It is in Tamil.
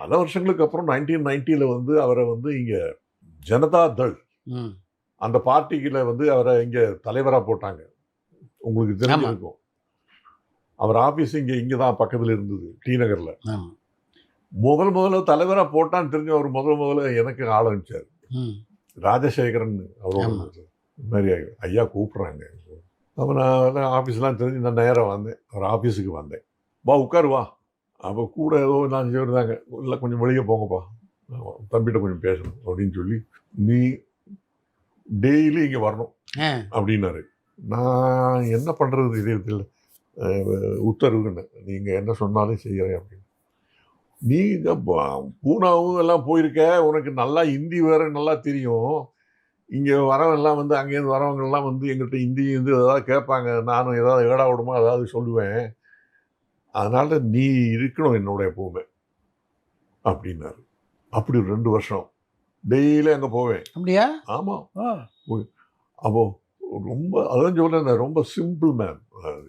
பல வருஷங்களுக்கு அப்புறம் 1990ல வந்து அவரை வந்து இங்க ஜனதா தள் ம். அந்த பார்ட்டிக்குள்ள வந்து அவரை இங்க தலைவரா போட்டாங்க. உங்களுக்கு ஆமா. தெரிஞ்சிருக்கும். அவர் ஆபீஸ் இங்க தான் பக்கத்துல இருந்தது. டி நகர்ல. ஆமா. முதல்ல தலைவரா போட்டான்னு தெரிஞ்சு அவர் முதல்ல எனக்கு ஆள் அனுப்பிச்சாரு. ம். ராஜசேகரன் அவரோட ஆமா. இந்த மாதிரி ஐயா கூப்பிடுறாங்க. அப்போ நான் ஆஃபீஸ்லாம் தெரிஞ்சு நான் நேரா வந்தேன். அவர் ஆஃபீஸுக்கு வந்தேன். வா உட்காரு வா. அப்போ கூட ஏதோ 4 பேர் இருந்தாங்க. இல்லை கொஞ்சம் வெளியே போங்கப்பா. தம்பிகிட்ட கொஞ்சம் பேசணும் அப்படின்னு சொல்லி, நீ டெய்லி இங்கே வரணும் ஆ. அப்படின்னாரு. நான் என்ன பண்ணுறது இதயத்தில் உத்தரவுன்னு நீங்கள் என்ன சொன்னாலும் செய்கிறேன் அப்படின்னு. நீ பூனாவும் எல்லாம் போயிருக்க, உனக்கு நல்லா ஹிந்தி வேற நல்லா தெரியும். இங்கே வரவெல்லாம் வந்து அங்கேருந்து வரவங்கெல்லாம் வந்து எங்கிட்ட ஹிந்தி வந்து ஏதாவது கேட்பாங்க. நானும் ஏதாவது ஏடா விடுமா ஏதாவது சொல்லுவேன். அதனால நீ இருக்கணும் என்னோட எப்பவுமே அப்படின்னாரு. அப்படி 2 வருஷம் டெய்லி அங்கே போவேன். அப்படியா? ஆமாம். ஓ. அப்போ ரொம்ப அதான் சொல்றேன், ரொம்ப சிம்பிள் மேன்.